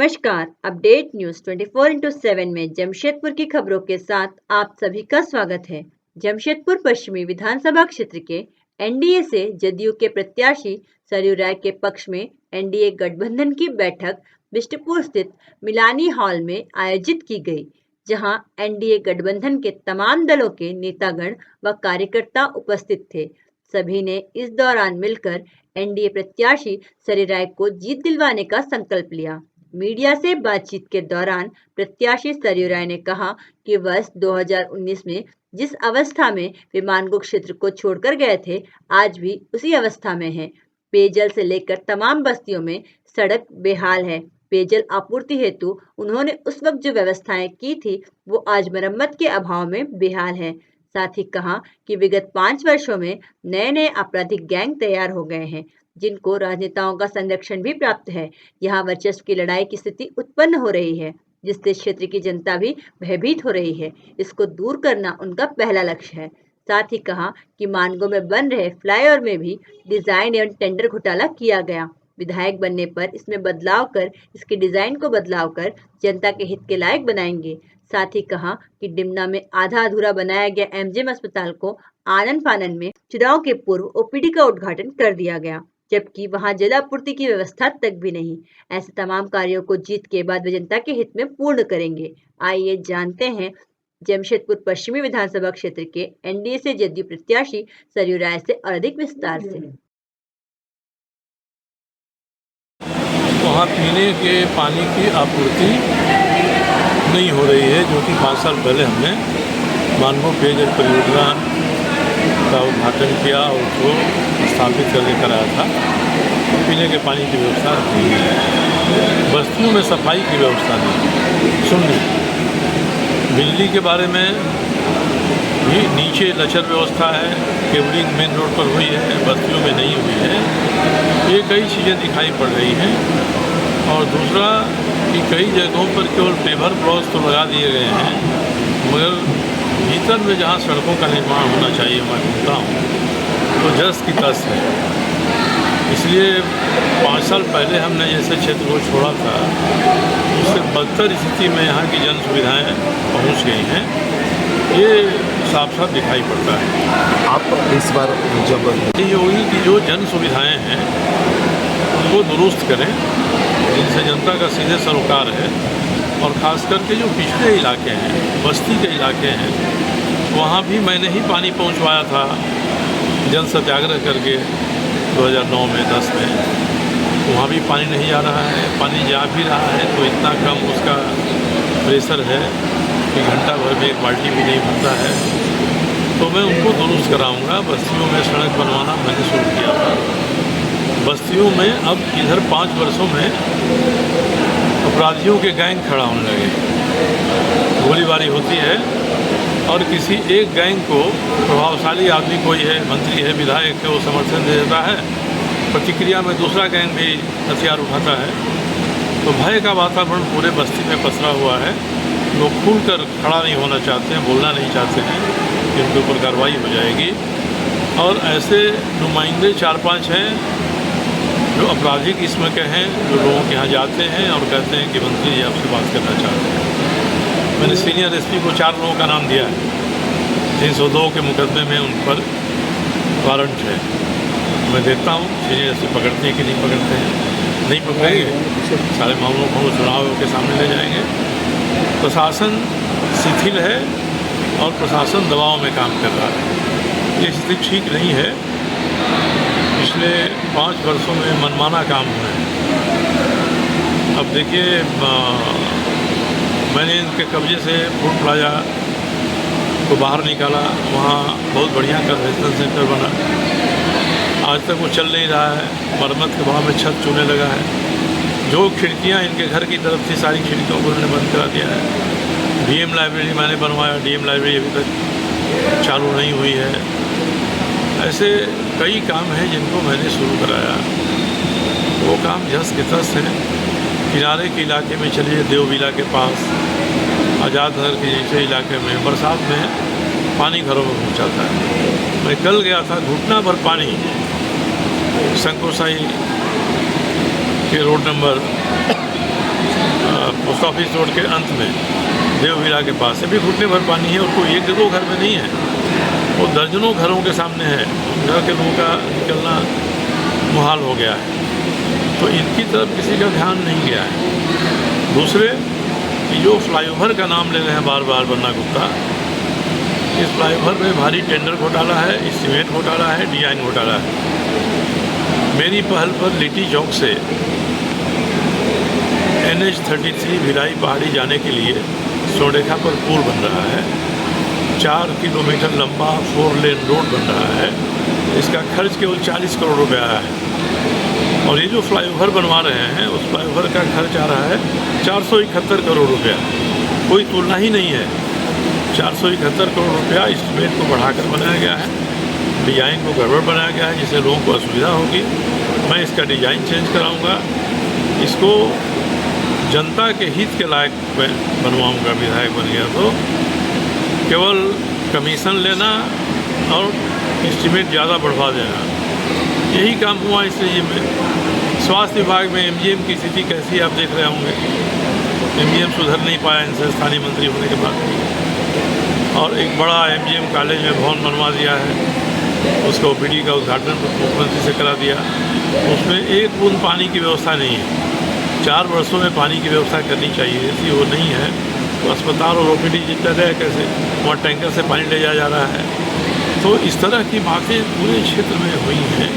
नमस्कार। Update news 24x7 में जमशेदपुर की खबरों के साथ आप सभी का स्वागत है। जमशेदपुर पश्चिमी विधानसभा क्षेत्र के एनडीए से जदयू के प्रत्याशी सरयू राय के पक्ष में एनडीए गठबंधन की बैठक बिष्टपुर स्थित मिलानी हॉल में आयोजित की गई, जहां एनडीए गठबंधन के तमाम दलों के नेतागण व कार्यकर्ता उपस्थित थे। सभी ने इस दौरान मिलकर एनडीए प्रत्याशी सरयू राय को जीत दिलवाने का संकल्प लिया। मीडिया से बातचीत के दौरान प्रत्याशी सरयू राय ने कहा कि वर्ष 2019 में जिस अवस्था में वे मानगो क्षेत्र को छोड़कर गए थे, आज भी उसी अवस्था में है। पेयजल से लेकर तमाम बस्तियों में सड़क बेहाल है। पेयजल आपूर्ति हेतु उन्होंने उस वक्त जो व्यवस्थाएं की थी, वो आज मरम्मत के अभाव में बेहाल है। साथ ही कहा कि विगत 5 वर्षों में नए नए आपराधिक गैंग तैयार हो गए हैं, जिनको राजनेताओं का संरक्षण भी प्राप्त है। यहाँ वर्चस्व की लड़ाई की स्थिति उत्पन्न हो रही है, जिससे क्षेत्र की जनता भी भयभीत हो रही है। इसको दूर करना उनका पहला लक्ष्य है। साथ ही कहा कि मानगो में बन रहे फ्लाईओवर में भी डिजाइन एवं टेंडर घोटाला किया गया। विधायक बनने पर इसमें बदलाव कर, इसके डिजाइन को बदलाव कर जनता के हित के लायक बनाएंगे। साथ ही कहा कि डिमना में आधा अधूरा बनाया गया एमजीएम अस्पताल को आनन फानन में चुनाव के पूर्व ओपीडी का उद्घाटन कर दिया गया, जबकि वहां जलापूर्ति की व्यवस्था तक भी नहीं। ऐसे तमाम कार्यों को जीत के बाद वे जनता के हित में पूर्ण करेंगे। आइए जानते हैं जमशेदपुर पश्चिमी विधानसभा क्षेत्र के एनडीए से जदयू प्रत्याशी सरयू राय से और अधिक विस्तार से। वहाँ पीने के पानी की आपूर्ति नहीं हो रही है, जो कि 5 साल पहले हमने मानगो पेयजल परियोजना का उद्घाटन किया और उसको स्थापित करके कराया था। पीने के पानी की व्यवस्था नहीं है, बस्तियों में सफाई की व्यवस्था नहीं। सुन ली बिजली के बारे में भी नीचे लचर व्यवस्था है, केबलिंग मेन रोड पर हुई है, बस्तियों में नहीं हुई है। ये कई चीज़ें दिखाई पड़ रही हैं। और दूसरा कि कई जगहों पर केवल पेवर ब्लॉक्स तो लगा दिए गए हैं, मगर भीतर में जहाँ सड़कों का निर्माण होना चाहिए, मैं घूमता हूँ तो जस की तस है। इसलिए 5 साल पहले हमने जैसे क्षेत्र को छोड़ा था, उससे बदतर स्थिति में यहाँ की जन सुविधाएँ पहुँच गई हैं। ये साफ साफ दिखाई पड़ता है। आप इस बार जब योगी की जो जन सुविधाएँ हैं उनको दुरुस्त करें, जिनसे जनता का सीधे सरोकार है। और ख़ास करके जो पिछड़े इलाके हैं, बस्ती के इलाके हैं, वहाँ भी मैंने ही पानी पहुँचवाया था जन सत्याग्रह करके 2009 में 10 में। वहाँ भी पानी नहीं जा रहा है। पानी जा भी रहा है तो इतना कम उसका प्रेशर है कि घंटा भर में एक बाल्टी भी नहीं भरता है। तो मैं उनको दुरुस्त कराऊंगा। बस्तियों में सड़क बनवाना मैंने शुरू किया था। बस्तियों में अब इधर 5 वर्षों में अपराधियों के गैंग खड़ा होने लगे। गोलीबारी होती है और किसी एक गैंग को प्रभावशाली आदमी कोई है, मंत्री है, विधायक है, वो समर्थन दे देता है, प्रतिक्रिया में दूसरा गैंग भी हथियार उठाता है। तो भय का वातावरण पूरे बस्ती में पसरा हुआ है। लोग खुलकर खड़ा नहीं होना चाहते हैं, बोलना नहीं चाहते हैं कि उनके ऊपर कार्रवाई हो जाएगी। और ऐसे नुमाइंदे 4-5 हैं जो आपराधिक किस्म के हैं, जो लोगों के यहाँ जाते हैं और कहते हैं कि मंत्री जी आपसे बात करना चाहते हैं। मैंने सीनियर एसपी को 4 लोगों का नाम दिया है। 302 के मुकदमे में उन पर वारंट है। मैं देखता हूँ सीनियर एसपी पकड़ते हैं कि नहीं पकड़ते हैं। नहीं पकड़ेंगे, सारे मामलों को हम चुनाव के सामने ले जाएंगे। प्रशासन शिथिल है और प्रशासन दबाव में काम कर रहा है। ये स्थिति ठीक नहीं है। पिछले 5 वर्षों में मनमाना काम हुआ है। अब देखिए, मैंने इनके कब्जे से फूड प्लाजा को बाहर निकाला। वहाँ बहुत बढ़िया कन्वेंशन सेंटर बना। आज तक वो चल नहीं रहा है। मरम्मत के भाव में छत चूने लगा है। जो खिड़कियाँ इनके घर की तरफ थी, सारी खिड़कियों को उन्होंने बंद करा दिया है। डीएम लाइब्रेरी मैंने बनवाया, डीएम लाइब्रेरी अभी तक चालू नहीं हुई है। ऐसे कई काम हैं जिनको मैंने शुरू कराया। वो काम जस के तस हैं। किनारे के इलाके में चलिए, देवबीला के पास, आज़ाद नगर के जैसे इलाके में बरसात में पानी घरों में घुस जाता है। मैं कल गया था, घुटना भर पानी शंकुरसाई के road number post office road के अंत में देववीरा के पास से भी घुटने भर पानी है, और कोई एक दो घर में नहीं है, वो दर्जनों घरों के सामने है। घर के लोगों का निकलना मुहाल हो गया है, तो इनकी तरफ किसी का ध्यान नहीं गया है। दूसरे, जो फ्लाईओवर का नाम ले रहे हैं बार बार बन्ना गुप्ता, इस फ्लाईओवर में भारी टेंडर घोटाला है, एस्टीमेट घोटाला है, डिजाइन घोटाला है। मेरी पहल पर लिट्टी चौक से NH-33 भिलाई पहाड़ी जाने के लिए सोडेखा पर पुल बन रहा है। 4 किलोमीटर लंबा 4 लेन रोड बन रहा है। इसका खर्च केवल 40 करोड़ रुपया है, और ये जो फ्लाईओवर बनवा रहे हैं उस फ्लाईओवर का खर्च आ रहा है 471 करोड़ रुपया। कोई तुलना ही नहीं है। 471 करोड़ रुपया एस्टीमेट को बढ़ाकर बनाया गया है, डिज़ाइन को गड़बड़ बनाया गया है, जिससे लोगों को असुविधा होगी। मैं इसका डिज़ाइन चेंज कराऊंगा, इसको जनता के हित के लायक बनवाऊंगा। विधायक बन गया तो केवल कमीशन लेना और एस्टीमेट ज़्यादा बढ़वा देना, यही काम हुआ। इसलिए में स्वास्थ्य विभाग में MGM की स्थिति कैसी आप देख रहे होंगे। MGM सुधर नहीं पाया इनसे स्थानीय मंत्री होने के बाद भी, और एक बड़ा MGM कॉलेज में भवन बनवा दिया है, उसका OPD का उद्घाटन मुख्यमंत्री से करा दिया। उसमें एक बूंद पानी की व्यवस्था नहीं है। 4 वर्षों में पानी की व्यवस्था करनी चाहिए थी, वो नहीं है। तो अस्पताल और OPD जितना रहे कैसे, वहाँ टैंकर से पानी ले जाया जा रहा है। तो इस तरह की बातें पूरे क्षेत्र में हुई हैं,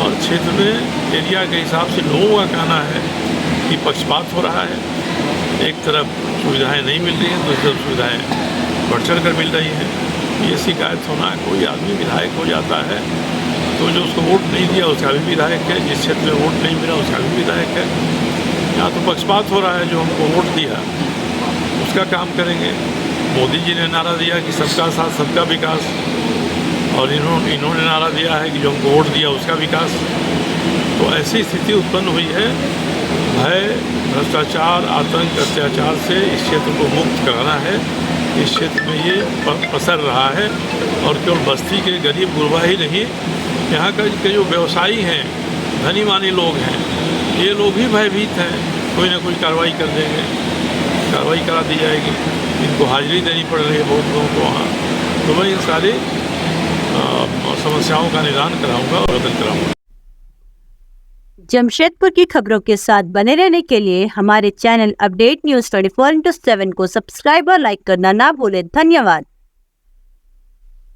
और क्षेत्र में एरिया के हिसाब से लोगों का कहना है कि पक्षपात हो रहा है। एक तरफ सुविधाएं नहीं मिल रही हैं, दूसरी तरफ सुविधाएं बढ़ चढ़ कर मिल रही हैं। ये शिकायत होना, कोई आदमी विधायक हो जाता है तो जो उसको वोट नहीं दिया उसका भी विधायक है, जिस क्षेत्र में वोट नहीं मिला उसका भी विधायक है। यहाँ तो पक्षपात हो रहा है। जो हमको वोट दिया उसका काम करेंगे। मोदी जी ने नारा दिया कि सबका साथ सबका विकास, और इन्होंने नारा दिया है कि जो हमको वोट दिया उसका विकास। तो ऐसी स्थिति उत्पन्न हुई है। भय, भ्रष्टाचार, आतंक, अत्याचार से इस क्षेत्र को मुक्त कराना है। इस क्षेत्र में ये पसर रहा है, और केवल बस्ती के गरीब गुरबा ही नहीं, यहाँ के जो व्यवसायी हैं, धनी मानी लोग हैं, ये लोग भी भयभीत हैं। कोई ना कोई कार्रवाई कर देंगे, कार्रवाई करा दी जाएगी। इनको हाजिरी देनी पड़ रही है बहुत लोगों को वहाँ। तो मैं इन सारी समस्याओं का निदान कराऊंगा और हल कराऊंगा। जमशेदपुर की खबरों के साथ बने रहने के लिए हमारे चैनल अपडेट न्यूज़ 24x7 को सब्सक्राइब और लाइक करना ना भूलें। धन्यवाद।